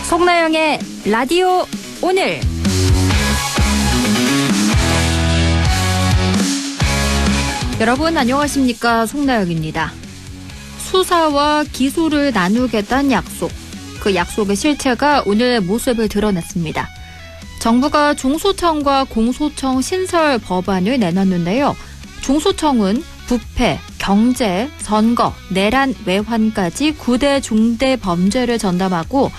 송나영의 라디오 오늘. 여러분 안녕하십니까? 송나영입니다. 수사와 기소를 나누겠다는 약속. 그 약속의 실체가 오늘 모습을 드러냈습니다. 정부가 중소청과 공소청 신설 법안을 내놨는데요. 중소청은 부패, 경제, 선거, 내란, 외환까지 9대 중대 범죄를 전담하고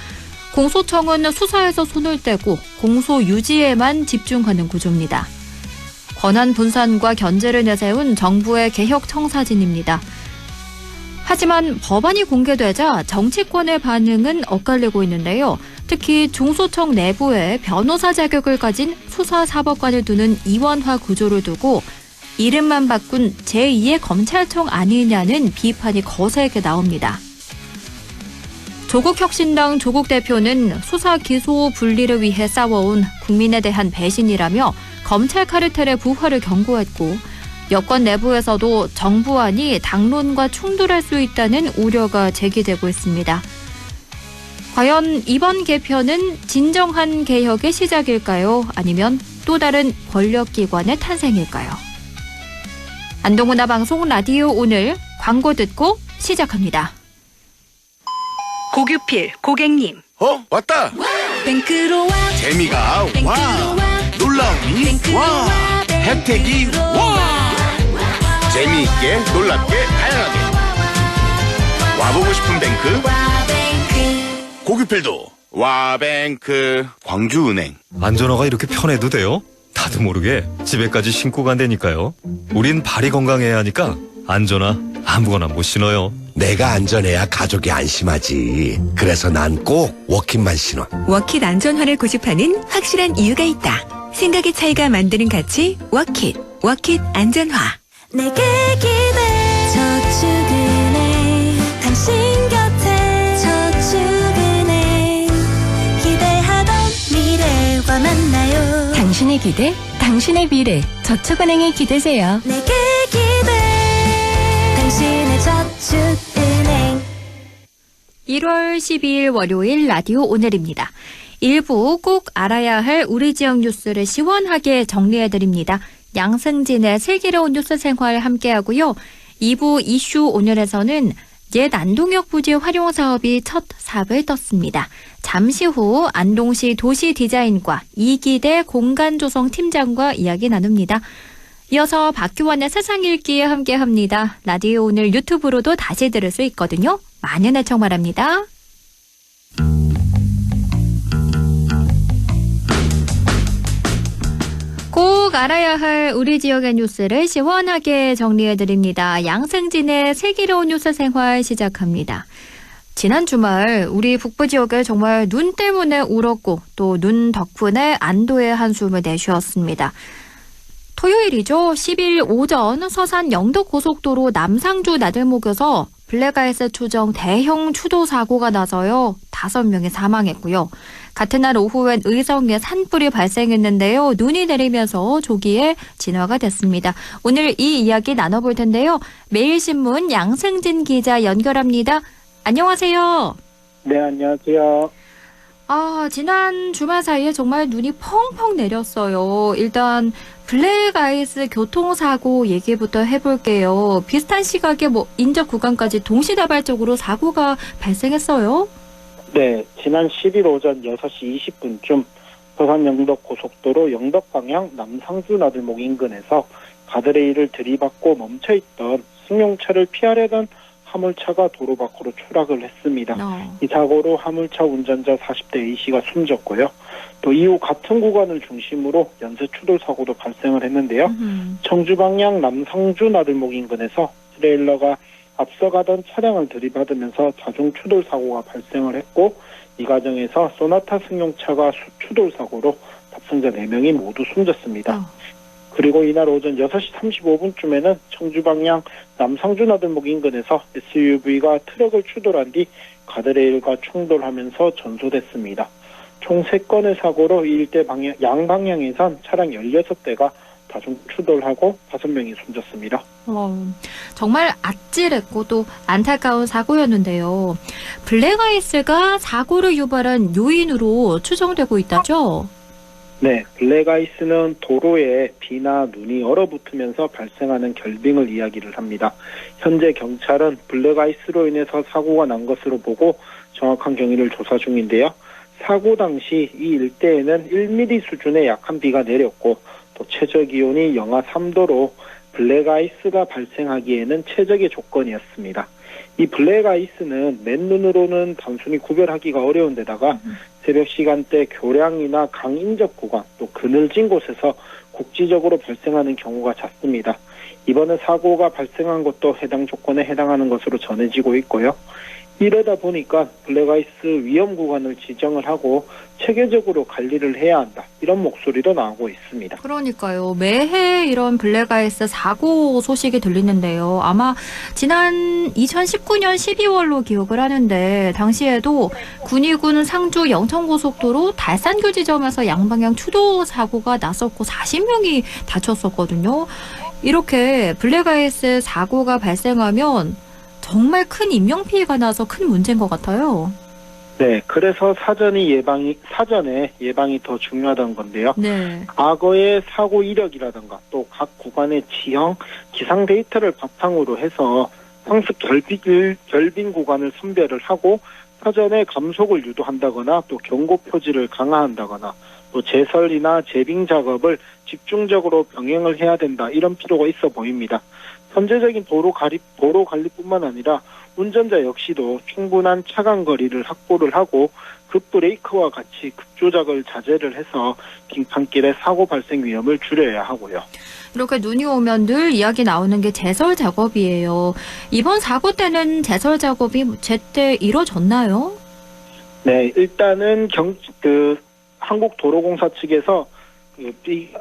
공소청은 수사에서 손을 떼고 공소 유지에만 집중하는 구조입니다. 권한 분산과 견제를 내세운 정부의 개혁 청사진입니다. 하지만 법안이 공개되자 정치권의 반응은 엇갈리고 있는데요. 특히 중소청 내부에 변호사 자격을 가진 수사사법관을 두는 이원화 구조를 두고 이름만 바꾼 제2의 검찰청 아니냐는 비판이 거세게 나옵니다. 조국혁신당 조국 대표는 수사 기소 분리를 위해 싸워온 국민에 대한 배신이라며 검찰 카르텔의 부활을 경고했고 여권 내부에서도 정부안이 당론과 충돌할 수 있다는 우려가 제기되고 있습니다. 과연 이번 개편은 진정한 개혁의 시작일까요? 아니면 또 다른 권력기관의 탄생일까요? 안동문화방송 라디오 오늘 광고 듣고 시작합니다. 고규필 고객님. 왔다. 뱅크로 와. 재미가 뱅크로 와. 와. 놀라움이 뱅크로 와. 와. 혜택이 와. 재미있게 놀랍게 다양하게 와보고 싶은 뱅크 고규필도 와뱅크. 광주은행. 안전화가 이렇게 편해도 돼요? 나도 모르게 집에까지 신고 간다니까요. 우린 발이 건강해야 하니까 안전화 아무거나 못 신어요. 내가 안전해야 가족이 안심하지. 그래서 난 꼭 워킷만 신어. 워킷 안전화를 고집하는 확실한 이유가 있다. 생각의 차이가 만드는 가치 워킷. 워킷 안전화. 내게 기대 저축은행 당신 곁에 저축은행 기대하던 미래와 만나요. 당신의 기대, 당신의 미래. 저축은행에 기대세요. 내게 기대 당신의 저축은행. 1월 12일 월요일 라디오 오늘입니다. 1부 꼭 알아야 할 우리 지역 뉴스를 시원하게 정리해드립니다. 양승진의 슬기로운 뉴스 생활 함께하고요. 2부 이슈 오늘에서는 옛 안동역 부지 활용 사업이 첫 삽을 떴습니다. 잠시 후 안동시 도시디자인과 이기대 공간조성팀장과 이야기 나눕니다. 이어서 박규환의 세상 읽기 함께합니다. 라디오 오늘 유튜브로도 다시 들을 수 있거든요. 많은 애청 바랍니다. 꼭 알아야 할 우리 지역의 뉴스를 시원하게 정리해드립니다. 양승진의 슬기로운 뉴스 생활 시작합니다. 지난 주말 우리 북부 지역에 정말 눈 때문에 울었고 또 눈 덕분에 안도의 한숨을 내쉬었습니다. 토요일이죠. 10일 오전 서산 영덕고속도로 남상주 나들목에서 블랙아이스 추정 대형 추도 사고가 나서요. 5명이 사망했고요. 같은 날 오후엔 의성에 산불이 발생했는데요. 눈이 내리면서 조기에 진화가 됐습니다. 오늘 이 이야기 나눠볼 텐데요. 매일신문 양승진 기자 연결합니다. 안녕하세요. 네, 안녕하세요. 지난 주말 사이에 정말 눈이 펑펑 내렸어요. 일단 블랙아이스 교통사고 얘기부터 해볼게요. 비슷한 시각에 인접 구간까지 동시다발적으로 사고가 발생했어요. 네, 지난 10일 오전 6시 20분쯤 서산 영덕고속도로 영덕방향 남상주 나들목 인근에서 가드레일을 들이받고 멈춰있던 승용차를 피하려던 화물차가 도로 밖으로 추락을 했습니다. 이 사고로 화물차 운전자 40대 A씨가 숨졌고요. 또 이후 같은 구간을 중심으로 연쇄 추돌 사고도 발생을 했는데요. 청주 방향 남상주 나들목 인근에서 트레일러가 앞서가던 차량을 들이받으면서 자중 추돌 사고가 발생을 했고 이 과정에서 소나타 승용차가 추돌 사고로 탑승자 4명이 모두 숨졌습니다. 그리고 이날 오전 6시 35분쯤에는 청주 방향 남상주 나들목 인근에서 SUV가 트럭을 추돌한 뒤 가드레일과 충돌하면서 전소됐습니다. 총 3건의 사고로 이 일대 양방향에선 차량 16대가 다중 추돌하고 5명이 숨졌습니다. 정말 아찔했고 또 안타까운 사고였는데요. 블랙아이스가 사고를 유발한 요인으로 추정되고 있다죠? 네, 블랙아이스는 도로에 비나 눈이 얼어붙으면서 발생하는 결빙을 이야기를 합니다. 현재 경찰은 블랙아이스로 인해서 사고가 난 것으로 보고 정확한 경위를 조사 중인데요. 사고 당시 이 일대에는 1mm 수준의 약한 비가 내렸고 또 최저기온이 영하 3도로 블랙아이스가 발생하기에는 최적의 조건이었습니다. 이 블랙아이스는 맨눈으로는 단순히 구별하기가 어려운 데다가 새벽 시간대 교량이나 강인접 구간 또 그늘진 곳에서 국지적으로 발생하는 경우가 잦습니다. 이번에 사고가 발생한 것도 해당 조건에 해당하는 것으로 전해지고 있고요. 이러다 보니까 블랙아이스 위험 구간을 지정을 하고 체계적으로 관리를 해야 한다. 이런 목소리도 나오고 있습니다. 그러니까요. 매해 이런 블랙아이스 사고 소식이 들리는데요. 아마 지난 2019년 12월로 기억을 하는데 당시에도 군위군 상주 영천고속도로 달산교 지점에서 양방향 추돌 사고가 났었고 40명이 다쳤었거든요. 이렇게 블랙아이스 사고가 발생하면 정말 큰 인명피해가 나서 큰 문제인 것 같아요. 네, 그래서 사전에 예방이 더 중요하다는 건데요. 네. 과거의 사고 이력이라든가 또 각 구간의 지형, 기상 데이터를 바탕으로 해서 상습 결빙 구간을 선별을 하고 사전에 감속을 유도한다거나 또 경고 표지를 강화한다거나 또 제설이나 재빙 작업을 집중적으로 병행을 해야 된다. 이런 필요가 있어 보입니다. 선제적인 도로 관리뿐만 아니라 운전자 역시도 충분한 차간 거리를 확보를 하고 급브레이크와 같이 급조작을 자제를 해서 빙판길의 사고 발생 위험을 줄여야 하고요. 이렇게 눈이 오면 늘 이야기 나오는 게 제설 작업이에요. 이번 사고 때는 제설 작업이 제때 이루어졌나요? 네, 일단은 한국도로공사 측에서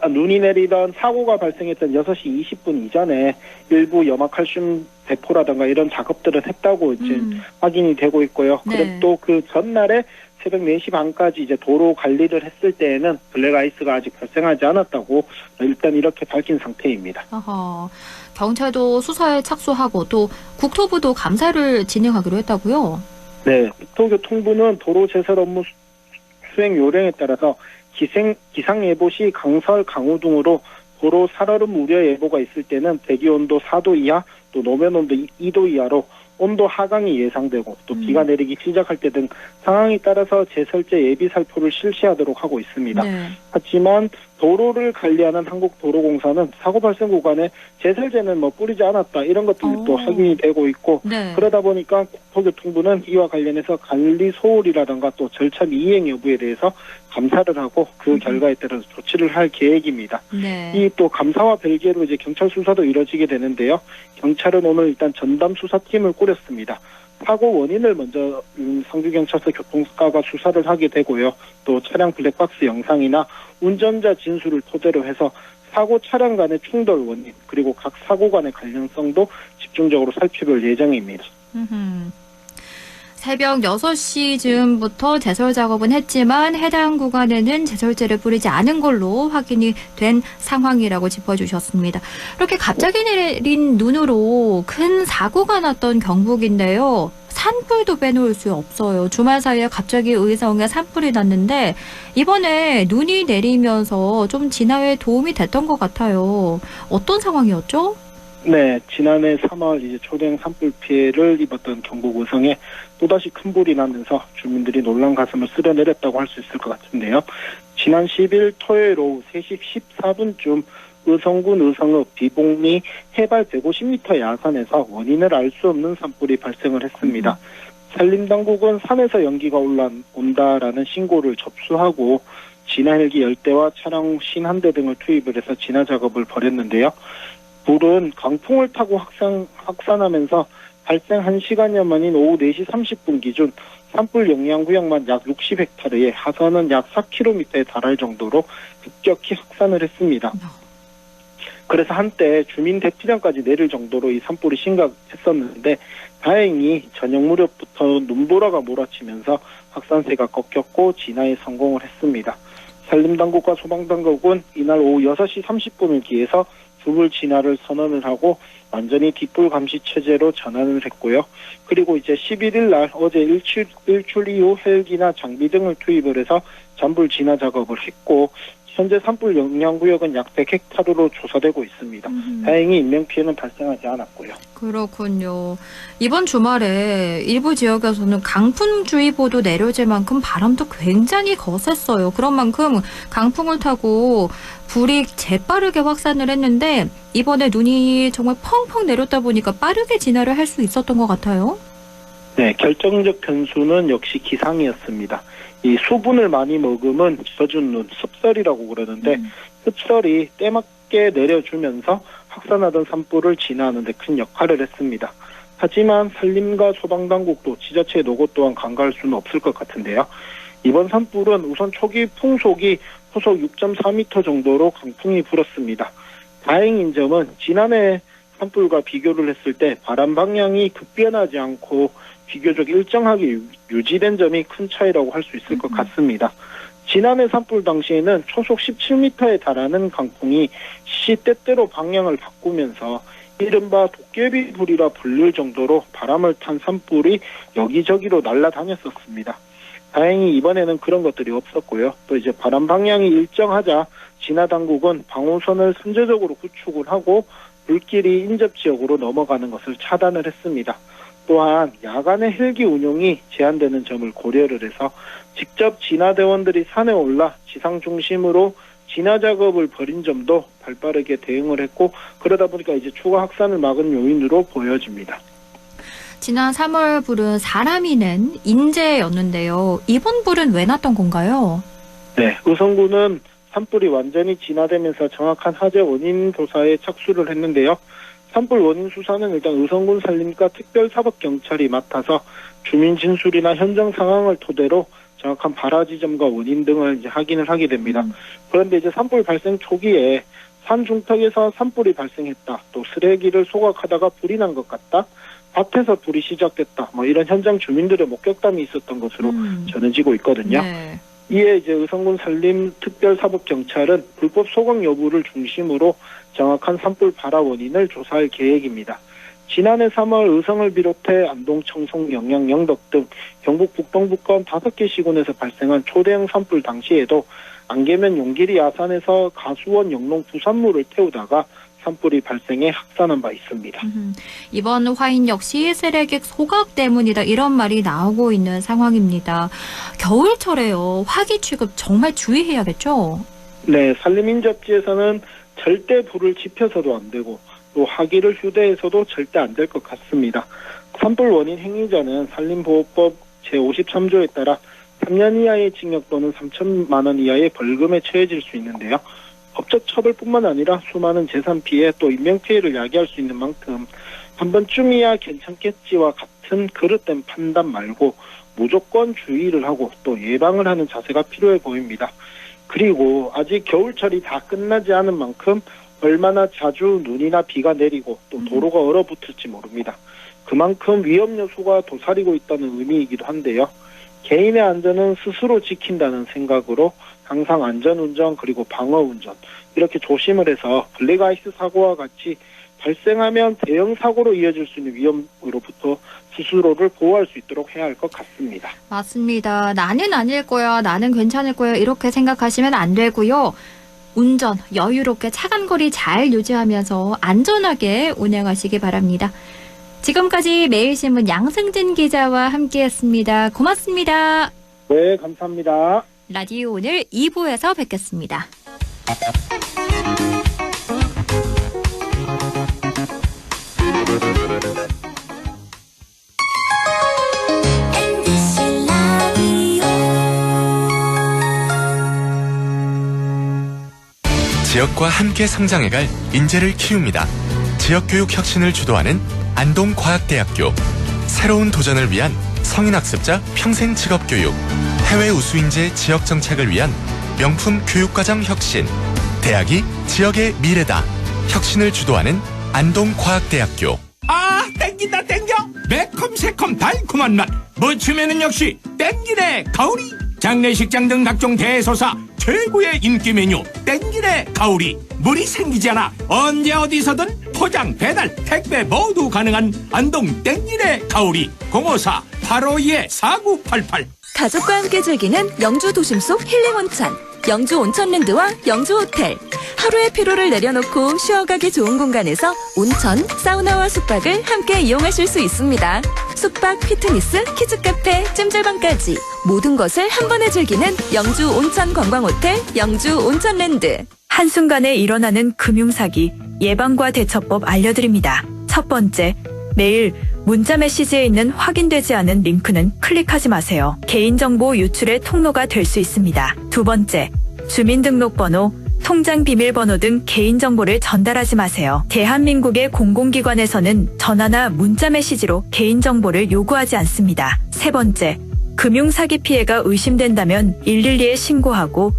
눈이 내리던 사고가 발생했던 6시 20분 이전에 일부 염화칼슘 배포라든가 이런 작업들은 했다고 이제 확인이 되고 있고요. 네. 그럼 또 그 전날에 새벽 4시 반까지 이제 도로 관리를 했을 때에는 블랙아이스가 아직 발생하지 않았다고 일단 이렇게 밝힌 상태입니다. 아하, 경찰도 수사에 착수하고 또 국토부도 감사를 진행하기로 했다고요? 네, 국토교통부는 도로 제설 업무 수행 요령에 따라서 기상예보 시 강설, 강우 등으로 도로 살얼음 우려 예보가 있을 때는 대기온도 4도 이하, 또 노면온도 2도 이하로 온도 하강이 예상되고 또 비가 내리기 시작할 때 등 상황에 따라서 제설제 예비 살포를 실시하도록 하고 있습니다. 네. 하지만 도로를 관리하는 한국도로공사는 사고 발생 구간에 제설제는 뿌리지 않았다 이런 것들도 확인이 되고 있고 네. 그러다 보니까 국토교통부는 이와 관련해서 관리 소홀이라든가 또 절차 미이행 여부에 대해서 감사를 하고 그 결과에 따라서 조치를 할 계획입니다. 네. 이 또 감사와 별개로 이제 경찰 수사도 이뤄지게 되는데요. 경찰은 오늘 일단 전담 수사팀을 꾸렸습니다. 사고 원인을 먼저 상주경찰서 교통과가 수사를 하게 되고요. 또 차량 블랙박스 영상이나 운전자 진술을 토대로 해서 사고 차량 간의 충돌 원인 그리고 각 사고 간의 관련성도 집중적으로 살펴볼 예정입니다. 새벽 6시쯤부터 제설 작업은 했지만 해당 구간에는 제설제를 뿌리지 않은 걸로 확인이 된 상황이라고 짚어주셨습니다. 이렇게 갑자기 내린 눈으로 큰 사고가 났던 경북인데요. 산불도 빼놓을 수 없어요. 주말 사이에 갑자기 의성에 산불이 났는데 이번에 눈이 내리면서 좀 진화에 도움이 됐던 것 같아요. 어떤 상황이었죠? 네, 지난해 3월 이제 초대형 산불 피해를 입었던 경북 의성에 또다시 큰 불이 나면서 주민들이 놀란 가슴을 쓸어내렸다고 할 수 있을 것 같은데요. 지난 10일 토요일 오후 3시 14분쯤 의성군 의성읍 비봉리 해발 150m 야산에서 원인을 알 수 없는 산불이 발생을 했습니다. 산림당국은 산에서 연기가 올라온다라는 신고를 접수하고 진화 헬기 10대와 차량 51대 등을 투입을 해서 진화 작업을 벌였는데요. 불은 강풍을 타고 확산하면서 발생 1시간여 만인 오후 4시 30분 기준 산불 영향구역만 약 60헥타르에 하선은 약 4km에 달할 정도로 급격히 확산을 했습니다. 그래서 한때 주민 대피령까지 내릴 정도로 이 산불이 심각했었는데 다행히 저녁 무렵부터 눈보라가 몰아치면서 확산세가 꺾였고 진화에 성공을 했습니다. 산림당국과 소방당국은 이날 오후 6시 30분을 기해서 불 진화를 선언을 하고 완전히 뒷불 감시 체제로 전환을 했고요. 그리고 이제 11일 날 어제 일출 이후 헬기나 장비 등을 투입을 해서 잔불 진화 작업을 했고 현재 산불 영향구역은 약 100헥타르로 조사되고 있습니다. 다행히 인명피해는 발생하지 않았고요. 그렇군요. 이번 주말에 일부 지역에서는 강풍주의보도 내려질 만큼 바람도 굉장히 거셌어요. 그런 만큼 강풍을 타고 불이 재빠르게 확산을 했는데 이번에 눈이 정말 펑펑 내렸다 보니까 빠르게 진화를 할 수 있었던 것 같아요. 네, 결정적 변수는 역시 기상이었습니다. 이 수분을 많이 머금은 젖은 눈, 습설이라고 그러는데 습설이 때맞게 내려주면서 확산하던 산불을 진화하는 데 큰 역할을 했습니다. 하지만 산림과 소방당국도 지자체의 노고 또한 간과할 수는 없을 것 같은데요. 이번 산불은 우선 초기 풍속이 호속 6.4m 정도로 강풍이 불었습니다. 다행인 점은 지난해 산불과 비교를 했을 때 바람 방향이 급변하지 않고 비교적 일정하게 유지된 점이 큰 차이라고 할 수 있을 것 같습니다. 지난해 산불 당시에는 초속 17m에 달하는 강풍이 시때때로 방향을 바꾸면서 이른바 도깨비 불이라 불릴 정도로 바람을 탄 산불이 여기저기로 날아다녔었습니다. 다행히 이번에는 그런 것들이 없었고요. 또 이제 바람 방향이 일정하자 진화당국은 방호선을 선제적으로 구축을 하고 불길이 인접지역으로 넘어가는 것을 차단을 했습니다. 또한 야간에 헬기 운용이 제한되는 점을 고려를 해서 직접 진화대원들이 산에 올라 지상 중심으로 진화 작업을 벌인 점도 발빠르게 대응을 했고 그러다 보니까 이제 추가 확산을 막은 요인으로 보여집니다. 지난 3월 불은 사람이 낸 인재였는데요. 이번 불은 왜 났던 건가요? 네, 의성군은 산불이 완전히 진화되면서 정확한 화재 원인 조사에 착수를 했는데요. 산불 원인 수사는 일단 의성군 산림과 특별사법경찰이 맡아서 주민 진술이나 현장 상황을 토대로 정확한 발화 지점과 원인 등을 이제 확인을 하게 됩니다. 그런데 이제 산불 발생 초기에 산 중턱에서 산불이 발생했다. 또 쓰레기를 소각하다가 불이 난 것 같다. 밭에서 불이 시작됐다. 뭐 이런 현장 주민들의 목격담이 있었던 것으로 전해지고 있거든요. 네. 이에 이제 의성군 산림특별사법경찰은 불법 소각 여부를 중심으로 정확한 산불 발화 원인을 조사할 계획입니다. 지난해 3월 의성을 비롯해 안동, 청송, 영양, 영덕 등 경북 북동부권 5개 시군에서 발생한 초대형 산불 당시에도 안개면 용길이 야산에서 가수원 영농 부산물을 태우다가 산불이 발생해 확산한 바 있습니다. 이번 화인 역시 쓰레기 소각 때문이다 이런 말이 나오고 있는 상황입니다. 겨울철에요. 화기 취급 정말 주의해야겠죠? 네, 산림인접지에서는 절대 불을 지펴서도 안 되고 또 화기를 휴대해서도 절대 안 될 것 같습니다. 산불 원인 행위자는 산림보호법 제53조에 따라 3년 이하의 징역 또는 3천만 원 이하의 벌금에 처해질 수 있는데요. 법적 처벌뿐만 아니라 수많은 재산 피해 또 인명 피해를 야기할 수 있는 만큼 한 번쯤이야 괜찮겠지와 같은 그릇된 판단 말고 무조건 주의를 하고 또 예방을 하는 자세가 필요해 보입니다. 그리고 아직 겨울철이 다 끝나지 않은 만큼 얼마나 자주 눈이나 비가 내리고 또 도로가 얼어붙을지 모릅니다. 그만큼 위험 요소가 도사리고 있다는 의미이기도 한데요. 개인의 안전은 스스로 지킨다는 생각으로 항상 안전운전 그리고 방어운전 이렇게 조심을 해서 블랙아이스 사고와 같이 발생하면 대형 사고로 이어질 수 있는 위험으로부터 스스로를 보호할 수 있도록 해야 할 것 같습니다. 맞습니다. 나는 아닐 거야, 나는 괜찮을 거야 이렇게 생각하시면 안 되고요. 운전 여유롭게 차간거리 잘 유지하면서 안전하게 운행하시기 바랍니다. 지금까지 매일신문 양승진 기자와 함께했습니다. 고맙습니다. 네, 감사합니다. 라디오 오늘 2부에서 뵙겠습니다. MBC 라디오 지역과 함께 성장해갈 인재를 키웁니다. 지역교육 혁신을 주도하는 안동과학대학교. 새로운 도전을 위한 성인학습자 평생직업교육. 해외 우수인재 지역정착을 위한 명품 교육과정 혁신. 대학이 지역의 미래다. 혁신을 주도하는 안동과학대학교. 아, 땡긴다 땡겨. 매콤새콤 달콤한 맛. 뭐 주면은 역시 땡기네 가오리. 장례식장 등 각종 대소사, 최고의 인기 메뉴 땡기네 가오리. 물이 생기지 않아 언제 어디서든 포장, 배달, 택배 모두 가능한 안동 땡기네 가오리. 054-852-4988. 가족과 함께 즐기는 영주 도심 속 힐링 온천. 영주 온천랜드와 영주 호텔. 하루의 피로를 내려놓고 쉬어가기 좋은 공간에서 온천, 사우나와 숙박을 함께 이용하실 수 있습니다. 숙박, 피트니스, 키즈카페, 찜질방까지 모든 것을 한 번에 즐기는 영주 온천 관광호텔, 영주 온천랜드. 한순간에 일어나는 금융사기, 예방과 대처법 알려드립니다. 첫 번째, 매일 문자 메시지에 있는 확인되지 않은 링크는 클릭하지 마세요. 개인정보 유출의 통로가 될 수 있습니다. 두 번째, 주민등록번호, 통장 비밀번호 등 개인정보를 전달하지 마세요. 대한민국의 공공기관에서는 전화나 문자 메시지로 개인정보를 요구하지 않습니다. 세 번째, 금융사기 피해가 의심된다면 112에 신고하고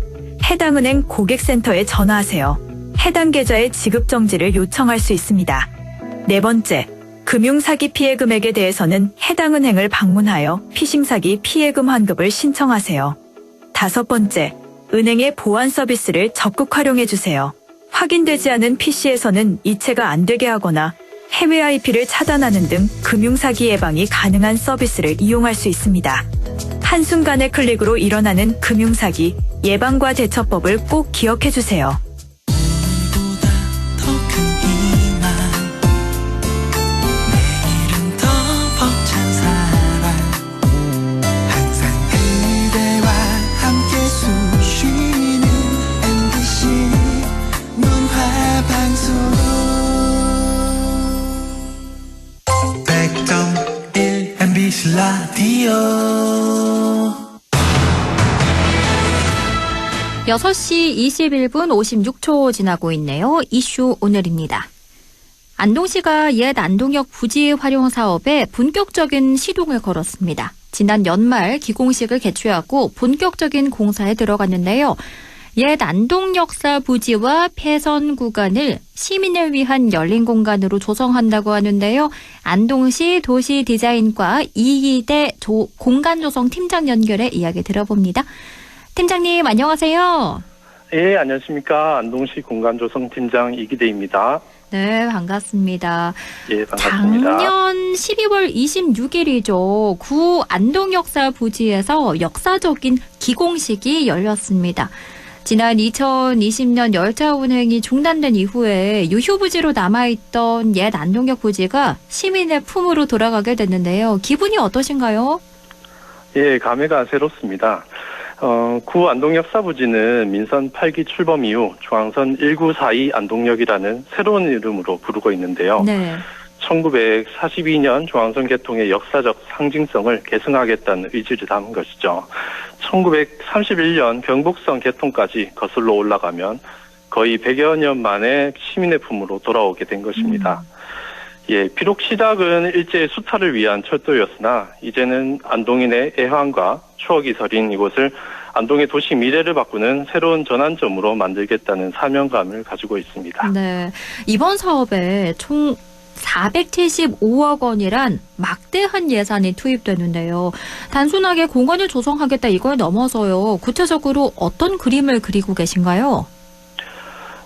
해당 은행 고객센터에 전화하세요. 해당 계좌의 지급 정지를 요청할 수 있습니다. 네 번째, 금융사기 피해 금액에 대해서는 해당 은행을 방문하여 피싱사기 피해금 환급을 신청하세요. 다섯 번째, 은행의 보안 서비스를 적극 활용해 주세요. 확인되지 않은 PC에서는 이체가 안 되게 하거나 해외 IP를 차단하는 등 금융사기 예방이 가능한 서비스를 이용할 수 있습니다. 한순간의 클릭으로 일어나는 금융사기 예방과 대처법을 꼭 기억해 주세요. 라디오 6시 21분 56초 지나고 있네요. 이슈 오늘입니다. 안동시가 옛 안동역 부지 활용 사업에 본격적인 시동을 걸었습니다. 지난 연말 기공식을 개최하고 본격적인 공사에 들어갔는데요. 옛 안동역사 부지와 폐선 구간을 시민을 위한 열린 공간으로 조성한다고 하는데요. 안동시 도시디자인과 이희대 공간조성 팀장 연결해 이야기 들어봅니다. 팀장님 안녕하세요. 네, 안녕하십니까. 안동시 공간조성 팀장 이기대입니다. 네, 반갑습니다. 예, 반갑습니다. 작년 12월 26일이죠. 구 안동역사 부지에서 역사적인 기공식이 열렸습니다. 지난 2020년 열차 운행이 중단된 이후에 유휴부지로 남아있던 옛 안동역 부지가 시민의 품으로 돌아가게 됐는데요. 기분이 어떠신가요? 예, 감회가 새롭습니다. 구 안동역사 부지는 민선 8기 출범 이후 중앙선 1942 안동역이라는 새로운 이름으로 부르고 있는데요. 네. 1942년 중앙선 개통의 역사적 상징성을 계승하겠다는 의지를 담은 것이죠. 1931년 경북선 개통까지 거슬러 올라가면 거의 100여 년 만에 시민의 품으로 돌아오게 된 것입니다. 예, 비록 시작은 일제의 수탈을 위한 철도였으나 이제는 안동인의 애환과 추억이 서린 이곳을 안동의 도시 미래를 바꾸는 새로운 전환점으로 만들겠다는 사명감을 가지고 있습니다. 네, 이번 사업에 총 475억 원이란 막대한 예산이 투입되는데요. 단순하게 공원을 조성하겠다 이걸 넘어서요. 구체적으로 어떤 그림을 그리고 계신가요?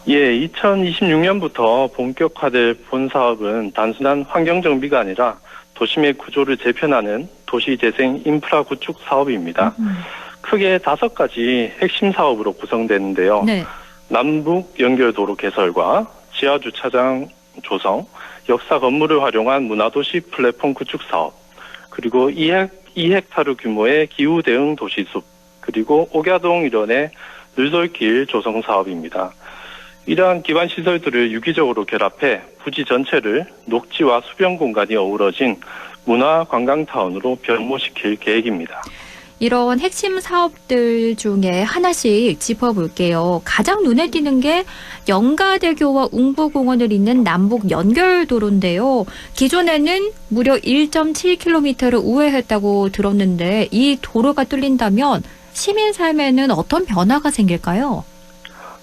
예, 2026년부터 본격화될 본 사업은 단순한 환경정비가 아니라 도심의 구조를 재편하는 도시재생 인프라 구축 사업입니다. 크게 5가지 핵심 사업으로 구성되는데요. 네. 남북 연결도로 개설과 지하주차장 조성, 역사 건물을 활용한 문화도시 플랫폼 구축 사업, 그리고 2헥타르 규모의 기후 대응 도시숲, 그리고 옥야동 일원의 늘솔길 조성 사업입니다. 이러한 기반 시설들을 유기적으로 결합해 부지 전체를 녹지와 수변 공간이 어우러진 문화 관광타운으로 변모시킬 계획입니다. 이런 핵심 사업들 중에 하나씩 짚어볼게요. 가장 눈에 띄는 게 영가대교와 웅부공원을 잇는 남북 연결도로인데요. 기존에는 무려 1.7km를 우회했다고 들었는데 이 도로가 뚫린다면 시민 삶에는 어떤 변화가 생길까요?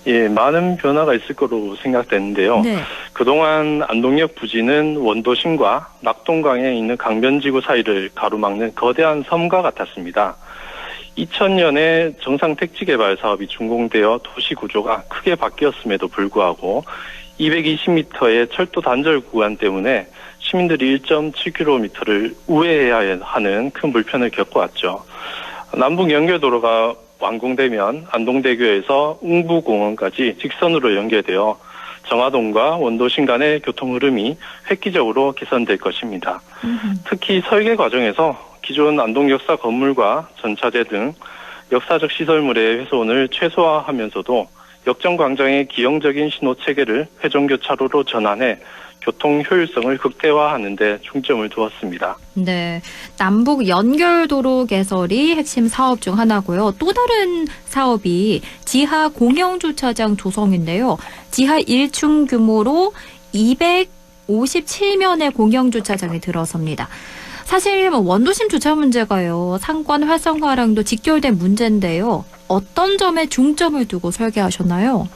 예, 많은 변화가 있을 거로 생각되는데요. 네. 그동안 안동역 부지는 원도심과 낙동강에 있는 강변지구 사이를 가로막는 거대한 섬과 같았습니다. 2000년에 정상 택지 개발 사업이 준공되어 도시 구조가 크게 바뀌었음에도 불구하고 220m의 철도 단절 구간 때문에 시민들이 1.7km를 우회해야 하는 큰 불편을 겪어왔죠. 남북 연결도로가 완공되면 안동대교에서 웅부공원까지 직선으로 연결되어 정화동과 원도심 간의 교통 흐름이 획기적으로 개선될 것입니다. 특히 설계 과정에서 기존 안동 역사 건물과 전차대 등 역사적 시설물의 훼손을 최소화하면서도 역정광장의 기형적인 신호 체계를 회전교차로로 전환해 교통 효율성을 극대화하는 데 중점을 두었습니다. 네, 남북 연결도로 개설이 핵심 사업 중 하나고요. 또 다른 사업이 지하 공영주차장 조성인데요. 지하 1층 규모로 257면의 공영주차장이 들어섭니다. 사실 원도심 주차 문제가요. 상권 활성화랑도 직결된 문제인데요. 어떤 점에 중점을 두고 설계하셨나요?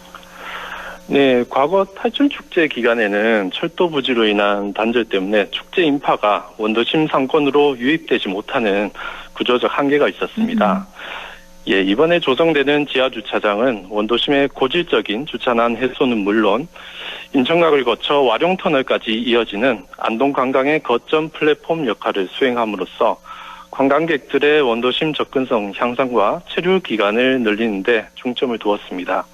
네, 과거 탈춘축제 기간에는 철도 부지로 인한 단절 때문에 축제 인파가 원도심 상권으로 유입되지 못하는 구조적 한계가 있었습니다. 예, 이번에 조성되는 지하주차장은 원도심의 고질적인 주차난 해소는 물론 인천각을 거쳐 와룡터널까지 이어지는 안동 관광의 거점 플랫폼 역할을 수행함으로써 관광객들의 원도심 접근성 향상과 체류 기간을 늘리는 데 중점을 두었습니다.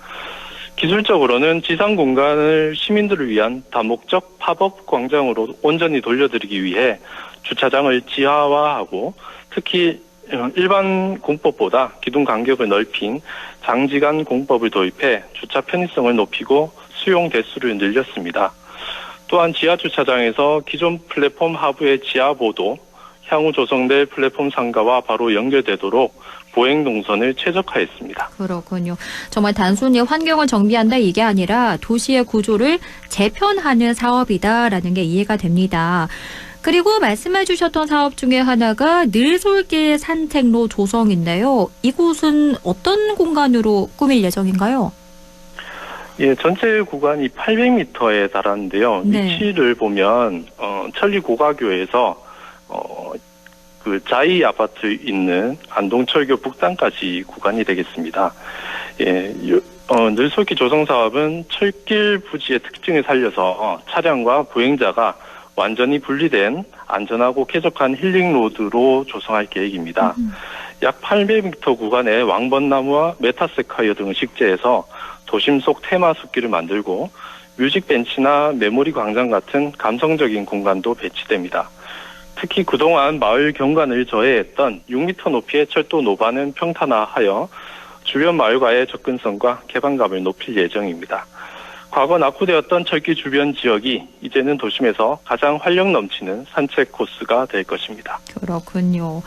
기술적으로는 지상 공간을 시민들을 위한 다목적 팝업 광장으로 온전히 돌려드리기 위해 주차장을 지하화하고 특히 일반 공법보다 기둥 간격을 넓힌 장지간 공법을 도입해 주차 편의성을 높이고 수용 대수를 늘렸습니다. 또한 지하 주차장에서 기존 플랫폼 하부의 지하보도, 향후 조성될 플랫폼 상가와 바로 연결되도록 보행 동선을 최적화했습니다. 그렇군요. 정말 단순히 환경을 정비한다 이게 아니라 도시의 구조를 재편하는 사업이다라는 게 이해가 됩니다. 그리고 말씀해 주셨던 사업 중에 하나가 늘솔길 산책로 조성인데요. 이곳은 어떤 공간으로 꾸밀 예정인가요? 예, 전체 구간이 800m에 달하는데요. 네. 위치를 보면 천리 고가교에서 그 자이 아파트 있는 안동철교 북단까지 구간이 되겠습니다. 예, 늘솔길 조성 사업은 철길 부지의 특징을 살려서 차량과 보행자가 완전히 분리된 안전하고 쾌적한 힐링 로드로 조성할 계획입니다. 약 800m 구간에 왕벚나무와 메타세카이어 등을 식재해서 도심 속 테마 숲길을 만들고 뮤직 벤치나 메모리 광장 같은 감성적인 공간도 배치됩니다. 특히 그동안 마을 경관을 저해했던 6m 높이의 철도 노반은 평탄화하여 주변 마을과의 접근성과 개방감을 높일 예정입니다. 과거 낙후되었던 철길 주변 지역이 이제는 도심에서 가장 활력 넘치는 산책 코스가 될 것입니다. 그렇군요.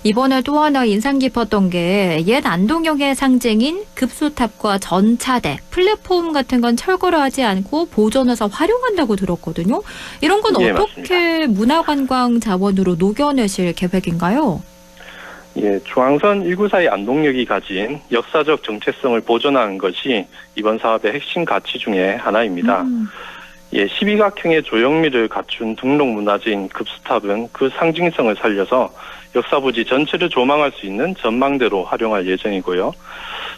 이번에 또 하나 인상 깊었던 게 옛 안동역의 상징인 급수탑과 전차대, 플랫폼 같은 건 철거를 하지 않고 보존해서 활용한다고 들었거든요. 이런 건 예, 어떻게 문화관광 자원으로 녹여내실 계획인가요? 예, 중앙선 194의 안동역이 가진 역사적 정체성을 보존하는 것이 이번 사업의 핵심 가치 중에 하나입니다. 예, 12각형의 조형미를 갖춘 등록문화재인 급수탑은 그 상징성을 살려서 역사부지 전체를 조망할 수 있는 전망대로 활용할 예정이고요.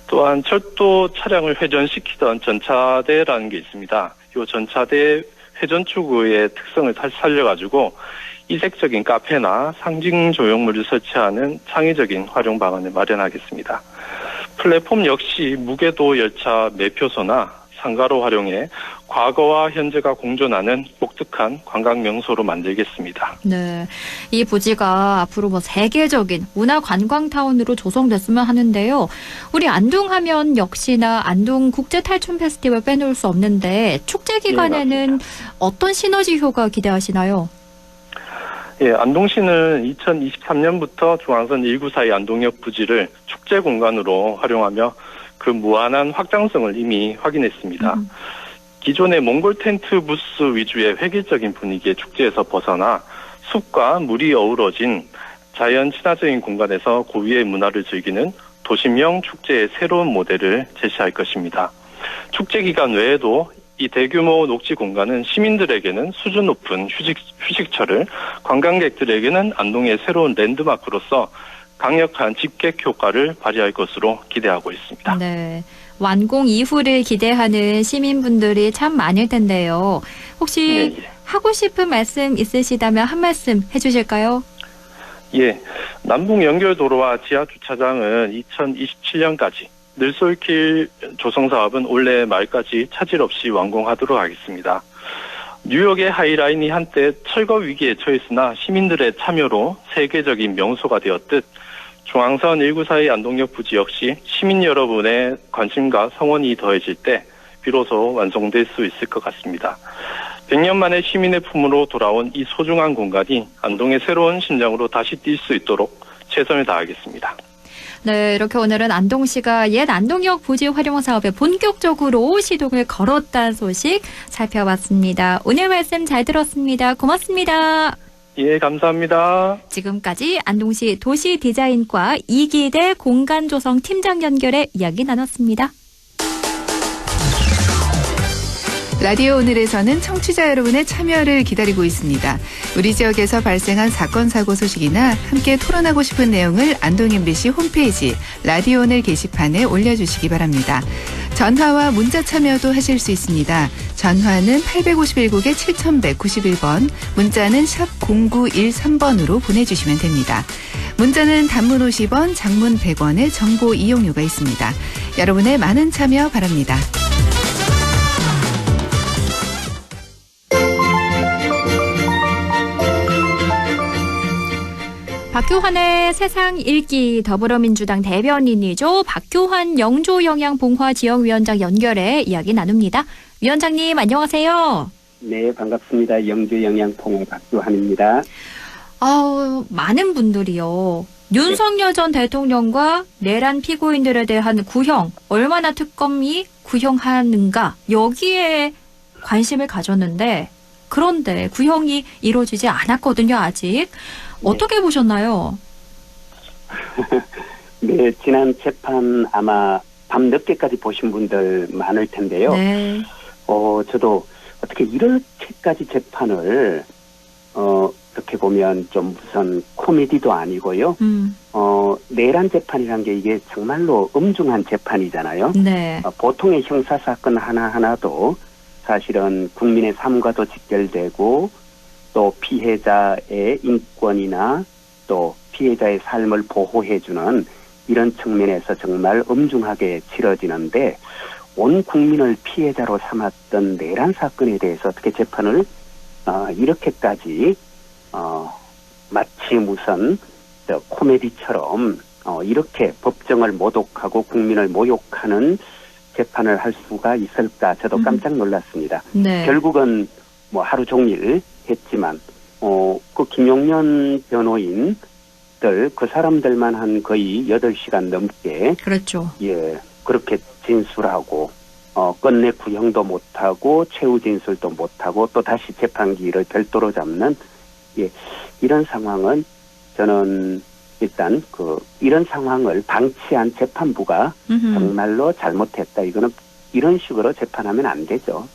또한 철도 차량을 회전시키던 전차대라는 게 있습니다. 이 전차대 회전축의 특성을 살려가지고 이색적인 카페나 상징 조형물을 설치하는 창의적인 활용 방안을 마련하겠습니다. 플랫폼 역시 무궤도 열차 매표소나 상가로 활용해 과거와 현재가 공존하는 독특한 관광 명소로 만들겠습니다. 네, 이 부지가 앞으로 세계적인 문화 관광 타운으로 조성됐으면 하는데요. 우리 안동하면 역시나 안동 국제 탈춤 페스티벌 빼놓을 수 없는데 축제 기간에는 어떤 시너지 효과 기대하시나요? 예, 안동시는 2023년부터 중앙선 194의 안동역 부지를 축제 공간으로 활용하며 그 무한한 확장성을 이미 확인했습니다. 기존의 몽골 텐트 부스 위주의 획일적인 분위기의 축제에서 벗어나 숲과 물이 어우러진 자연 친화적인 공간에서 고유의 문화를 즐기는 도심형 축제의 새로운 모델을 제시할 것입니다. 축제 기간 외에도 이 대규모 녹지 공간은 시민들에게는 수준 높은 휴식처를, 관광객들에게는 안동의 새로운 랜드마크로서 강력한 집객 효과를 발휘할 것으로 기대하고 있습니다. 네. 완공 이후를 기대하는 시민분들이 참 많을 텐데요. 혹시 예. 하고 싶은 말씀 있으시다면 한 말씀 해주실까요? 예, 남북 연결도로와 지하주차장은 2027년까지, 늘솔길 조성 사업은 올해 말까지 차질 없이 완공하도록 하겠습니다. 뉴욕의 하이라인이 한때 철거 위기에 처했으나 시민들의 참여로 세계적인 명소가 되었듯 중앙선 194의 안동역 부지 역시 시민 여러분의 관심과 성원이 더해질 때 비로소 완성될 수 있을 것 같습니다. 100년 만에 시민의 품으로 돌아온 이 소중한 공간이 안동의 새로운 심장으로 다시 뛸 수 있도록 최선을 다하겠습니다. 네, 이렇게 오늘은 안동시가 옛 안동역 부지 활용 사업에 본격적으로 시동을 걸었다는 소식 살펴봤습니다. 오늘 말씀 잘 들었습니다. 고맙습니다. 예, 감사합니다. 지금까지 안동시 도시디자인과 이기대 공간조성 팀장 연결해 이야기 나눴습니다. 라디오 오늘에서는 청취자 여러분의 참여를 기다리고 있습니다. 우리 지역에서 발생한 사건 사고 소식이나 함께 토론하고 싶은 내용을 안동 MBC 홈페이지 라디오 오늘 게시판에 올려주시기 바랍니다. 전화와 문자 참여도 하실 수 있습니다. 전화는 851국에 7191번, 문자는 샵 0913번으로 보내주시면 됩니다. 문자는 단문 50원, 장문 100원의 정보 이용료가 있습니다. 여러분의 많은 참여 바랍니다. 박규환의 세상 읽기 더불어민주당 대변인이죠. 박규환 영주영양봉화지역위원장 연결해 이야기 나눕니다. 위원장님 안녕하세요. 네, 반갑습니다. 영주영양봉화 박규환입니다. 많은 분들이요. 윤석열 전 대통령과 내란 피고인들에 대한 구형, 얼마나 특검이 구형하는가 여기에 관심을 가졌는데 그런데 구형이 이루어지지 않았거든요. 아직. 어떻게 보셨나요? 네, 지난 재판 아마 밤 늦게까지 보신 분들 많을 텐데요. 네. 저도 어떻게 이렇게까지 재판을 어떻게 보면 좀 무슨 코미디도 아니고요. 내란 재판이란 게 이게 정말로 엄중한 재판이잖아요. 네. 보통의 형사 사건 하나하나도 사실은 국민의 삶과도 직결되고 또 피해자의 인권이나 또 피해자의 삶을 보호해주는 이런 측면에서 정말 엄중하게 치러지는데 온 국민을 피해자로 삼았던 내란 사건에 대해서 어떻게 재판을 이렇게까지 마치 무슨 코미디처럼 이렇게 법정을 모독하고 국민을 모욕하는 재판을 할 수가 있을까 저도 깜짝 놀랐습니다. 네. 결국은 뭐 하루 종일 했지만 그 김용년 변호인들 그 사람들만 한 거의 8시간 넘게 그렇죠. 예, 그렇게 진술하고 끝내 구형도 못하고 최후 진술도 못하고 또 다시 재판기를 별도로 잡는 이런 상황은 저는 일단 이런 상황을 방치한 재판부가 정말로 잘못했다. 이거는 이런 식으로 재판하면 안 되죠.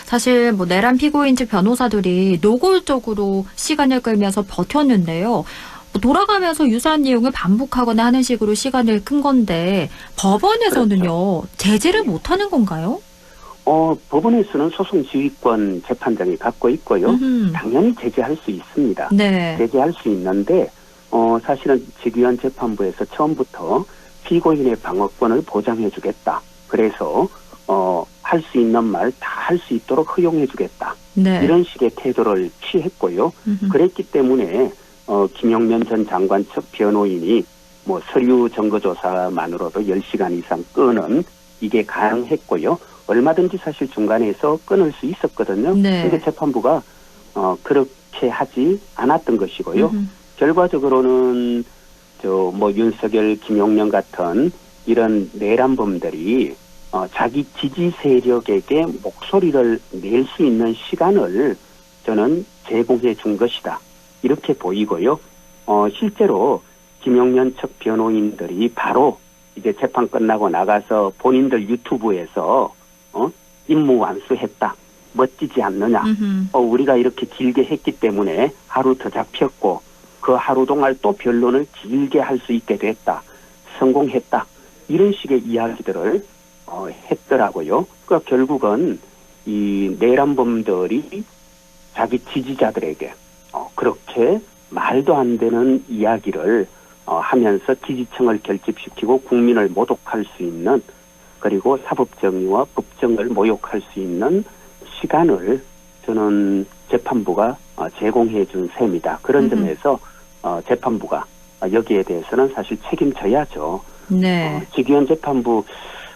사실 뭐 내란 피고인 측 변호사들이 노골적으로 시간을 끌면서 버텼는데요. 돌아가면서 유사한 내용을 반복하거나 하는 식으로 시간을 끈 건데 법원에서는요. 그렇죠. 제재를 못하는 건가요? 법원에서는 소송 지휘권 재판장이 갖고 있고요. 당연히 제재할 수 있습니다. 네. 제재할 수 있는데 사실은 직위원 재판부에서 처음부터 피고인의 방어권을 보장해 주겠다. 그래서 할 수 있는 말 다 할 수 있도록 허용해 주겠다. 네. 이런 식의 태도를 취했고요. 그랬기 때문에 김용면 전 장관 측 변호인이 뭐 서류 증거조사만으로도 10시간 이상 끄는 이게 가능했고요. 얼마든지 사실 중간에서 끊을 수 있었거든요. 네. 그런데 재판부가 그렇게 하지 않았던 것이고요. 결과적으로는 뭐 윤석열, 김용년 같은 이런 내란범들이 자기 지지 세력에게 목소리를 낼 수 있는 시간을 저는 제공해 준 것이다. 이렇게 보이고요. 실제로 김용년 측 변호인들이 바로 이제 재판 끝나고 나가서 본인들 유튜브에서 임무 완수했다. 멋지지 않느냐. 우리가 이렇게 길게 했기 때문에 하루 더 잡혔고 그 하루 동안 또 변론을 길게 할 수 있게 됐다. 성공했다. 이런 식의 이야기들을 했더라고요. 그러니까 결국은 이 내란범들이 자기 지지자들에게 그렇게 말도 안 되는 이야기를 하면서 지지층을 결집시키고 국민을 모독할 수 있는, 그리고 사법정의와 법정을 모욕할 수 있는 시간을 저는 재판부가 제공해 준 셈이다. 그런 점에서 재판부가 여기에 대해서는 사실 책임져야죠. 네. 지기현 재판부,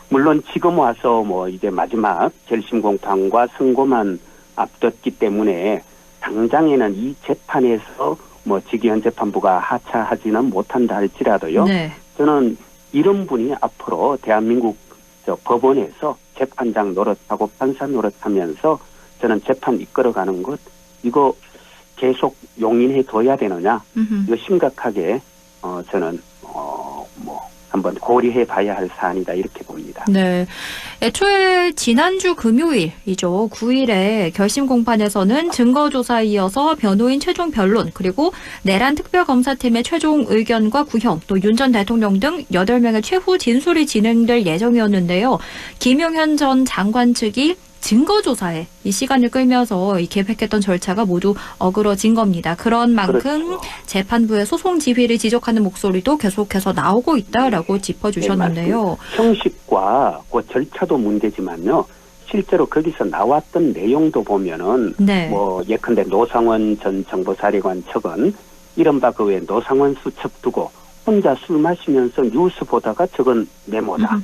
물론 지금 와서 뭐 이제 마지막 결심 공판과 선고만 앞뒀기 때문에 당장에는 이 재판에서 뭐 지기현 재판부가 하차하지는 못한다 할지라도요. 네. 저는 이런 분이 앞으로 대한민국 법원에서 재판장 노릇하고 판사 노릇하면서 저는 재판 이끌어가는 것, 이거 계속 용인해 둬야 되느냐? 이거 심각하게 저는 뭐 한번 고려해 봐야 할 사안이다 이렇게 봅니다. 네. 애초에 지난주 금요일이죠. 9일에 결심 공판에서는 증거조사에 이어서 변호인 최종 변론, 그리고 내란 특별검사팀의 최종 의견과 구형, 또 윤 전 대통령 등 8명의 최후 진술이 진행될 예정이었는데요. 김용현 전 장관 측이 증거조사에 이 시간을 끌면서 이 계획했던 절차가 모두 어그러진 겁니다. 그런 만큼 그렇죠. 재판부의 소송 지휘를 지적하는 목소리도 계속해서 나오고 있다라고 짚어주셨는데요. 네, 형식과 그 절차도 문제지만요. 실제로 거기서 나왔던 내용도 보면은 네. 뭐 예컨대 노상원 전 정보사령관 측은 이른바 그 외 노상원 수첩 두고 혼자 술 마시면서 뉴스 보다가 적은 메모다.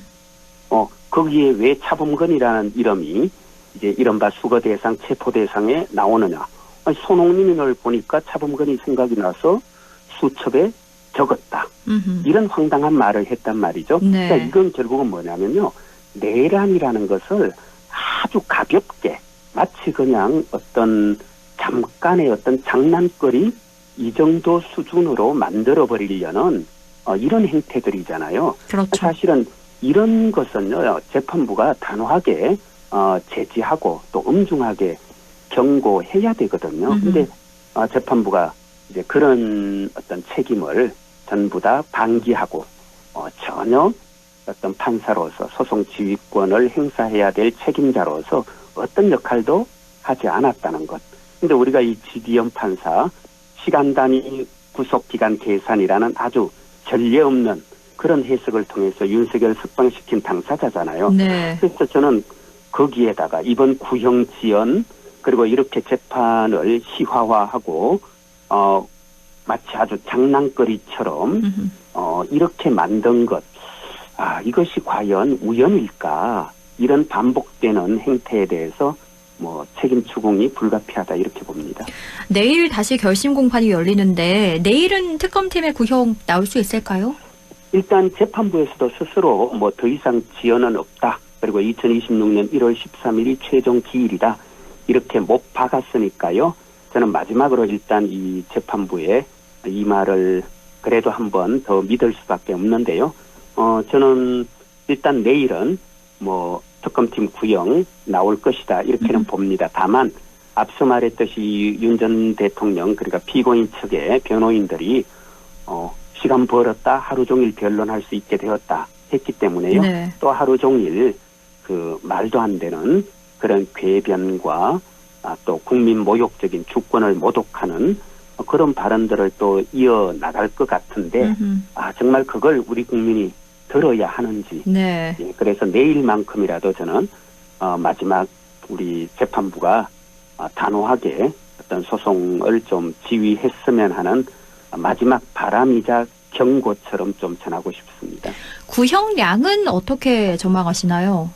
거기에 왜 차범근이라는 이름이 이제 이른바 수거 대상, 체포 대상에 나오느냐. 아니, 손흥민을 보니까 차범근이 생각이 나서 수첩에 적었다. 이런 황당한 말을 했단 말이죠. 네. 그러니까 이건 결국은 뭐냐면요. 내란이라는 것을 아주 가볍게 마치 그냥 어떤 잠깐의 어떤 장난거리 이 정도 수준으로 만들어버리려는 이런 행태들이잖아요. 그렇죠. 사실은 이런 것은요, 재판부가 단호하게 제지하고 또 엄중하게 경고해야 되거든요. 근데 재판부가 이제 그런 어떤 책임을 전부 다 방기하고 전혀 어떤 판사로서 소송 지휘권을 행사해야 될 책임자로서 어떤 역할도 하지 않았다는 것. 근데 우리가 이 지기현 판사 시간 단위 구속기간 계산이라는 아주 전례 없는 그런 해석을 통해서 윤석열 석방시킨 당사자잖아요. 네. 그래서 저는 거기에다가 이번 구형 지연 그리고 이렇게 재판을 시화화하고 마치 아주 장난거리처럼 이렇게 만든 것, 이것이 과연 우연일까? 이런 반복되는 행태에 대해서 뭐 책임 추궁이 불가피하다 이렇게 봅니다. 내일 다시 결심 공판이 열리는데 내일은 특검팀의 구형 나올 수 있을까요? 일단 재판부에서도 스스로 뭐 더 이상 지연은 없다. 그리고 2026년 1월 13일이 최종 기일이다. 이렇게 못 박았으니까요. 저는 마지막으로 일단 이 재판부의 이 말을 그래도 한 번 더 믿을 수밖에 없는데요. 저는 일단 내일은 뭐 특검팀 구형 나올 것이다. 이렇게는 봅니다. 다만 앞서 말했듯이 윤 전 대통령 그러니까 피고인 측의 변호인들이 시간 벌었다. 하루 종일 변론할 수 있게 되었다. 했기 때문에요. 네. 또 하루 종일 그 말도 안 되는 그런 궤변과 또 국민 모욕적인 주권을 모독하는 그런 발언들을 또 이어나갈 것 같은데 정말 그걸 우리 국민이 들어야 하는지. 네. 예, 그래서 내일만큼이라도 저는 마지막 우리 재판부가 단호하게 어떤 소송을 좀 지휘했으면 하는 마지막 바람이자 경고처럼 좀 전하고 싶습니다. 구형량은 어떻게 전망하시나요?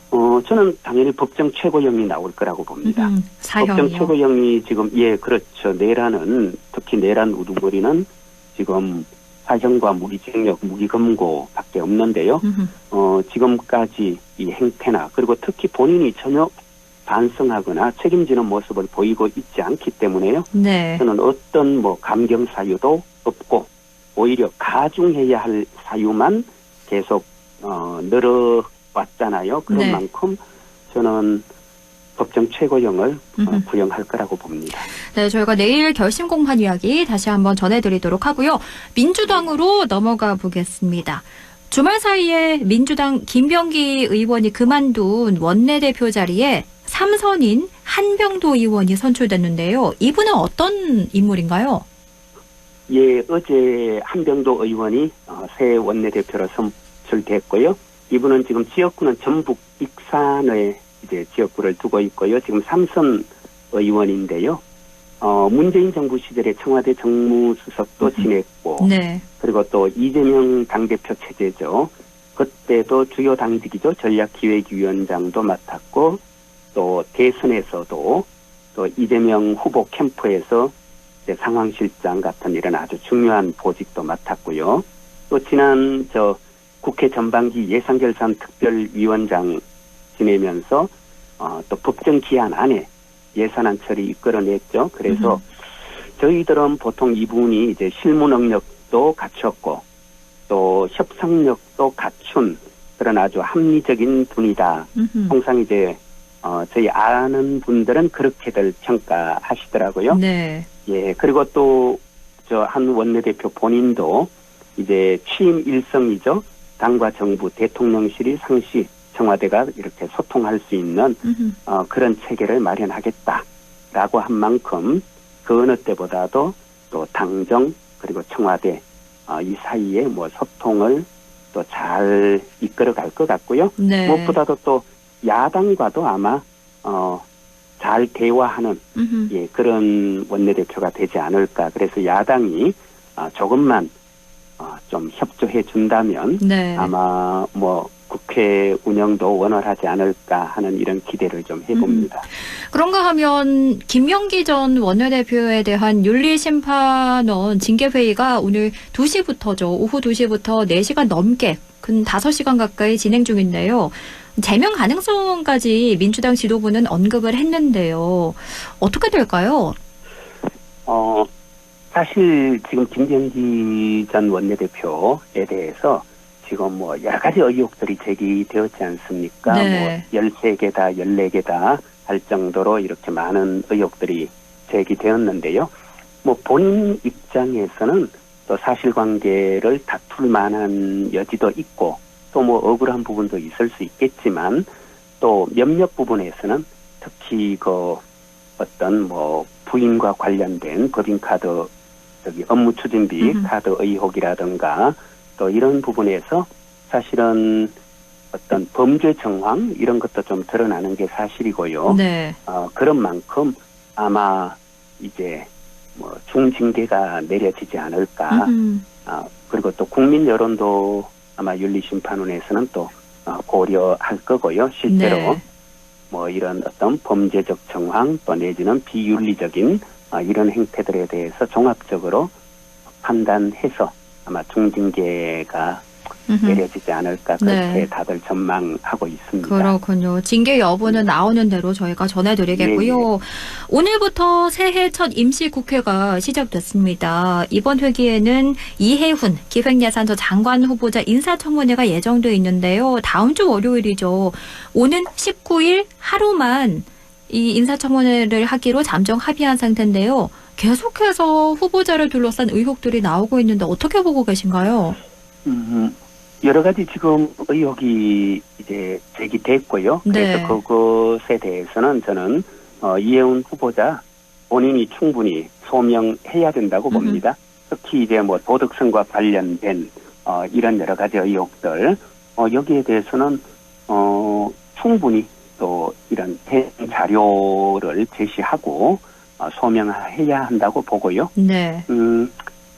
저는 당연히 법정 최고형이 나올 거라고 봅니다. 사형이요? 법정 최고형이 지금 그렇죠. 내란은 특히 내란 우두머리는 지금 사형과 무기징역, 무기금고밖에 없는데요. 지금까지 이 행태나 그리고 특히 본인이 전혀 반성하거나 책임지는 모습을 보이고 있지 않기 때문에요. 네. 저는 어떤 뭐 감경 사유도 없고 오히려 가중해야 할 사유만 계속 늘어왔잖아요. 그런 네. 만큼 저는 법정 최고형을 구형할 거라고 봅니다. 네, 저희가 내일 결심 공판 이야기 다시 한번 전해드리도록 하고요. 민주당으로 넘어가 보겠습니다. 주말 사이에 민주당 김병기 의원이 그만둔 원내대표 자리에 삼선인 한병도 의원이 선출됐는데요. 이분은 어떤 인물인가요? 예, 어제 한병도 의원이 새 원내대표로 선출됐고요. 이분은 지금 지역구는 전북 익산에 이제 지역구를 두고 있고요. 지금 삼선 의원인데요. 문재인 정부 시절에 청와대 정무수석도 지냈고, 네. 그리고 또 이재명 당대표 체제죠. 그때도 주요 당직이죠. 전략기획위원장도 맡았고, 또 대선에서도 또 이재명 후보 캠프에서 이제 상황실장 같은 이런 아주 중요한 보직도 맡았고요. 또 지난 국회 전반기 예산결산특별위원장 지내면서 또 법정 기한 안에 예산안 처리 이끌어냈죠. 그래서 저희들은 보통 이분이 이제 실무 능력도 갖췄고 또 협상력도 갖춘 그런 아주 합리적인 분이다. 항상 이제 저희 아는 분들은 그렇게들 평가하시더라고요. 네. 예, 그리고 또 한 원내대표 본인도 이제 취임 일성이죠. 당과 정부, 대통령실이 상시 청와대가 이렇게 소통할 수 있는 그런 체계를 마련하겠다라고 한 만큼 그 어느 때보다도 또 당정 그리고 청와대 이 사이에 뭐 소통을 또 잘 이끌어갈 것 같고요. 네. 무엇보다도 또 야당과도 아마 잘 대화하는 예, 그런 원내대표가 되지 않을까. 그래서 야당이 조금만 좀 협조해 준다면 네. 아마 뭐 국회 운영도 원활하지 않을까 하는 이런 기대를 좀 해봅니다. 그런가 하면 김병기 전 원내대표에 대한 윤리심판원 징계회의가 오늘 2시부터죠. 오후 2시부터 4시간 넘게 근 5시간 가까이 진행 중인데요. 제명 가능성까지 민주당 지도부는 언급을 했는데요. 어떻게 될까요? 사실 지금 김병기 전 원내대표에 대해서 지금 뭐 여러 가지 의혹들이 제기되었지 않습니까? 네. 뭐 13개다, 14개다 할 정도로 이렇게 많은 의혹들이 제기되었는데요. 뭐 본인 입장에서는 또 사실관계를 다툴 만한 여지도 있고 또 뭐 억울한 부분도 있을 수 있겠지만 또 몇몇 부분에서는 특히 그 어떤 뭐 부인과 관련된 법인카드 업무 추진비 카드 의혹이라든가 또 이런 부분에서 사실은 어떤 범죄 정황 이런 것도 좀 드러나는 게 사실이고요. 네. 그런 만큼 아마 이제 뭐 중징계가 내려지지 않을까. 그리고 또 국민 여론도 아마 윤리심판원에서는 또 고려할 거고요. 실제로 네. 뭐 이런 어떤 범죄적 정황 또 내지는 비윤리적인 이런 행태들에 대해서 종합적으로 판단해서 아마 중징계가 내려지지 않을까 그렇게 네. 다들 전망하고 있습니다. 그렇군요. 징계 여부는 나오는 대로 저희가 전해드리겠고요. 예. 오늘부터 새해 첫 임시국회가 시작됐습니다. 이번 회기에는 이해훈 기획예산처 장관 후보자 인사청문회가 예정돼 있는데요. 다음 주 월요일이죠. 오는 19일 하루만 이 인사청문회를 하기로 잠정 합의한 상태인데요. 계속해서 후보자를 둘러싼 의혹들이 나오고 있는데 어떻게 보고 계신가요? 여러 가지 지금 의혹이 이제 제기됐고요. 그래서 네. 그것에 대해서는 저는 이해훈 후보자 본인이 충분히 소명해야 된다고 봅니다. 특히 이제 뭐 도덕성과 관련된 이런 여러 가지 의혹들 여기에 대해서는 충분히 또 이런 자료를 제시하고 소명해야 한다고 보고요. 네.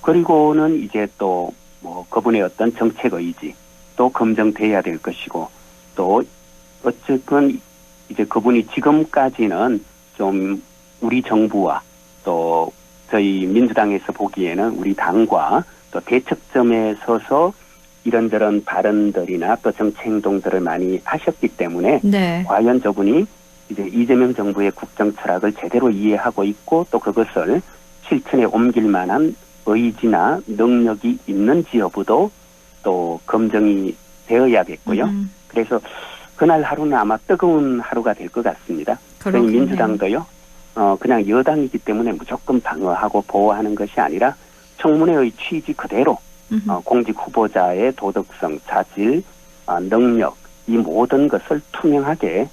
그리고는 이제 또 뭐 그분의 어떤 정책 의지 또 검증돼야 될 것이고 또 어쨌든 이제 그분이 지금까지는 좀 우리 정부와 또 저희 민주당에서 보기에는 우리 당과 또 대척점에 서서 이런저런 발언들이나 또 정치 행동들을 많이 하셨기 때문에 네. 과연 저분이 이제 이재명 정부의 국정 철학을 제대로 이해하고 있고 또 그것을 실천에 옮길 만한 의지나 능력이 있는지 여부도 또 검증이 되어야겠고요. 그래서 그날 하루는 아마 뜨거운 하루가 될 것 같습니다. 저희 그렇군요. 민주당도요. 그냥 여당이기 때문에 무조건 방어하고 보호하는 것이 아니라 청문회의 취지 그대로 공직 후보자의 도덕성, 자질, 능력 이 모든 것을 투명하게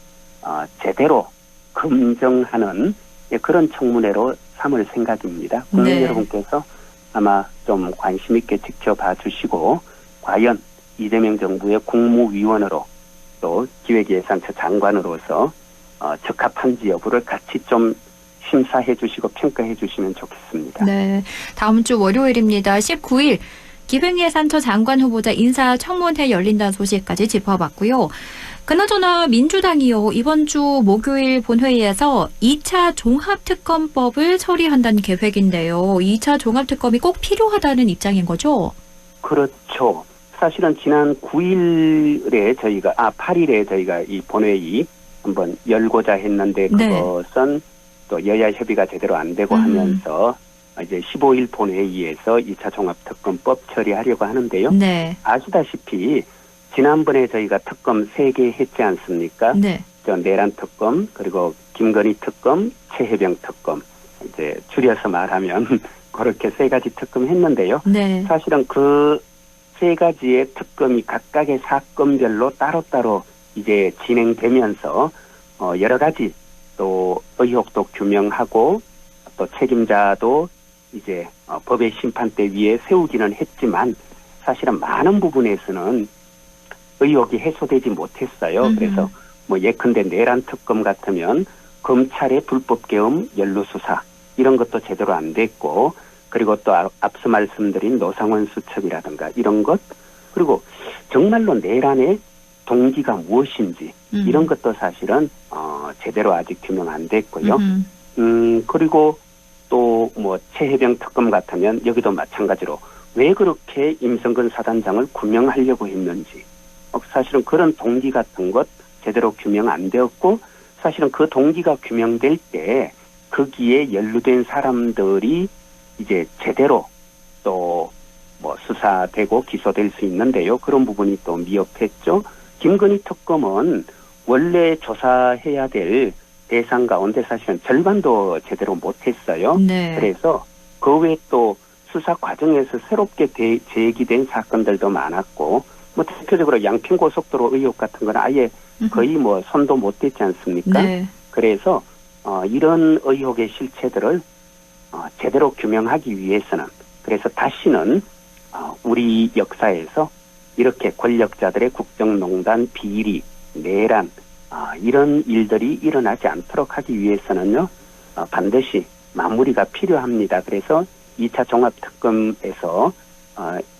제대로 검증하는 그런 청문회로 삼을 생각입니다. 국민 네. 여러분께서 아마 좀 관심 있게 지켜봐 주시고 과연 이재명 정부의 국무위원으로 또 기획예산처 장관으로서 적합한지 여부를 같이 좀 심사해 주시고 평가해 주시면 좋겠습니다. 네. 다음 주 월요일입니다. 19일 기획예산처 장관 후보자 인사청문회 열린다는 소식까지 짚어봤고요. 그나저나 민주당이요. 이번 주 목요일 본회의에서 2차 종합특검법을 처리한다는 계획인데요. 2차 종합특검이 꼭 필요하다는 입장인 거죠? 그렇죠. 사실은 지난 9일에 8일에 저희가 이 본회의 한번 열고자 했는데 그것은 또 여야 협의가 제대로 안 되고 하면서 이제 15일 본회의에서 2차 종합특검법 처리하려고 하는데요. 네. 아시다시피 지난번에 저희가 특검 3개 했지 않습니까? 네. 내란 특검, 그리고 김건희 특검, 최혜병 특검. 이제 줄여서 말하면 그렇게 3가지 특검 했는데요. 네. 사실은 그 3가지의 특검이 각각의 사건별로 따로따로 이제 진행되면서 여러 가지 또 의혹도 규명하고 또 책임자도 이제 법의 심판대 위에 세우기는 했지만 사실은 많은 부분에서는 의혹이 해소되지 못했어요. 그래서 뭐 예컨대 내란 특검 같으면 검찰의 불법 계엄 연루 수사 이런 것도 제대로 안 됐고 그리고 또 앞서 말씀드린 노상원 수첩이라든가 이런 것 그리고 정말로 내란의 동기가 무엇인지 이런 것도 사실은 제대로 아직 규명 안 됐고요. 그리고 또 뭐 최혜병 특검 같으면 여기도 마찬가지로 왜 그렇게 임성근 사단장을 구명하려고 했는지 사실은 그런 동기 같은 것 제대로 규명 안 되었고 사실은 그 동기가 규명될 때 거기에 연루된 사람들이 이제 제대로 또 뭐 수사되고 기소될 수 있는데요. 그런 부분이 또 미흡했죠. 김건희 특검은 원래 조사해야 될 대상 가운데 사실은 절반도 제대로 못했어요. 네. 그래서 그 외에 또 수사 과정에서 새롭게 제기된 사건들도 많았고 뭐 대표적으로 양평고속도로 의혹 같은 건 아예 거의 뭐 손도 못 댔지 않습니까? 네. 그래서 이런 의혹의 실체들을 제대로 규명하기 위해서는 그래서 다시는 우리 역사에서 이렇게 권력자들의 국정농단, 비리, 내란 이런 일들이 일어나지 않도록 하기 위해서는요 반드시 마무리가 필요합니다. 그래서 2차 종합특검에서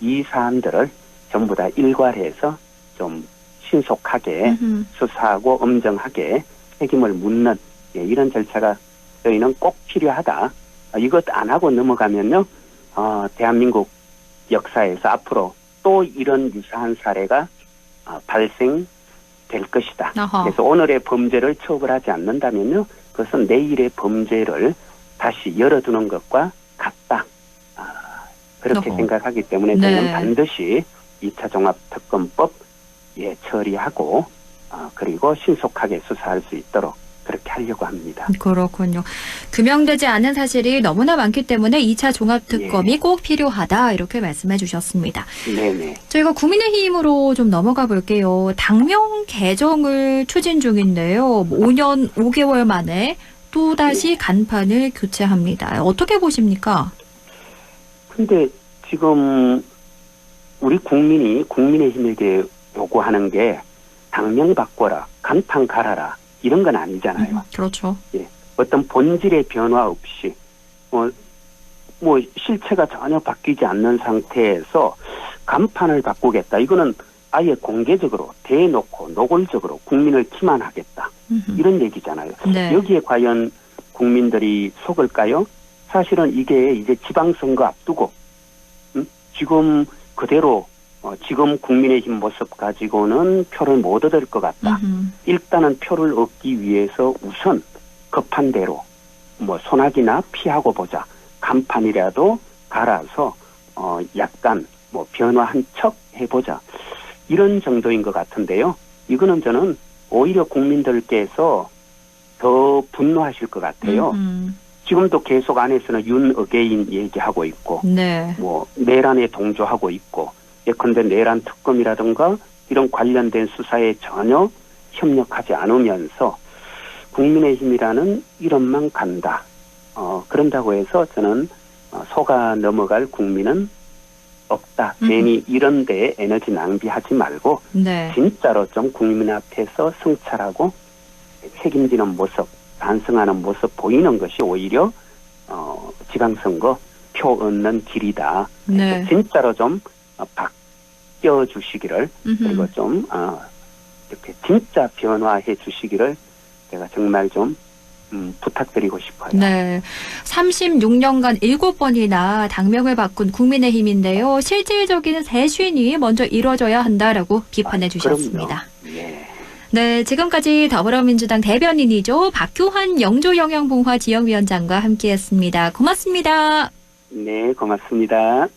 이 사안들을 전부 다 일괄해서 좀 신속하게 수사하고 엄정하게 책임을 묻는 이런 절차가 저희는 꼭 필요하다. 이것 안 하고 넘어가면요 대한민국 역사에서 앞으로 또 이런 유사한 사례가 발생될 것이다. 어허. 그래서 오늘의 범죄를 처벌하지 않는다면요 그것은 내일의 범죄를 다시 열어두는 것과 같다. 그렇게 어허. 생각하기 때문에 저희는 네. 반드시 2차 종합특검법 처리하고 그리고 신속하게 수사할 수 있도록 그렇게 하려고 합니다. 그렇군요. 규명되지 않은 사실이 너무나 많기 때문에 2차 종합특검이 꼭 필요하다 이렇게 말씀해 주셨습니다. 네네. 저희가 국민의힘으로 좀 넘어가 볼게요. 당명 개정을 추진 중인데요. 5년 5개월 만에 또다시 간판을 교체합니다. 어떻게 보십니까? 근데 지금 우리 국민이 국민의힘에게 요구하는 게 당명 바꿔라, 간판 갈아라 이런 건 아니잖아요. 그렇죠. 어떤 본질의 변화 없이 뭐 실체가 전혀 바뀌지 않는 상태에서 간판을 바꾸겠다. 이거는 아예 공개적으로 대놓고 노골적으로 국민을 기만하겠다. 이런 얘기잖아요. 네. 여기에 과연 국민들이 속을까요? 사실은 이게 이제 지방선거 앞두고 지금 그대로 지금 국민의힘 모습 가지고는 표를 못 얻을 것 같다. 일단은 표를 얻기 위해서 우선 급한 대로 뭐 소나기나 피하고 보자. 간판이라도 갈아서 약간 뭐 변화한 척 해보자. 이런 정도인 것 같은데요. 이거는 저는 오히려 국민들께서 더 분노하실 것 같아요. 지금도 계속 안에서는 윤 어게인 얘기하고 있고, 네. 뭐 내란에 동조하고 있고, 예컨대 내란 특검이라든가 이런 관련된 수사에 전혀 협력하지 않으면서 국민의힘이라는 이름만 간다. 그런다고 해서 저는 속아 넘어갈 국민은 없다. 괜히 이런 데에 에너지 낭비하지 말고 네. 진짜로 좀 국민 앞에서 성찰하고 책임지는 모습, 반성하는 모습 보이는 것이 오히려 지방선거 표 얻는 길이다. 네. 진짜로 좀 바뀌어 주시기를 그리고 좀 이렇게 진짜 변화해 주시기를 제가 정말 좀 부탁드리고 싶어요. 네. 36년간 7번이나 당명을 바꾼 국민의힘인데요. 실질적인 쇄신이 먼저 이루어져야 한다라고 비판해 주셨습니다. 네, 지금까지 더불어민주당 대변인이죠. 박효한 영주영양봉화 지역위원장과 함께했습니다. 고맙습니다. 네, 고맙습니다.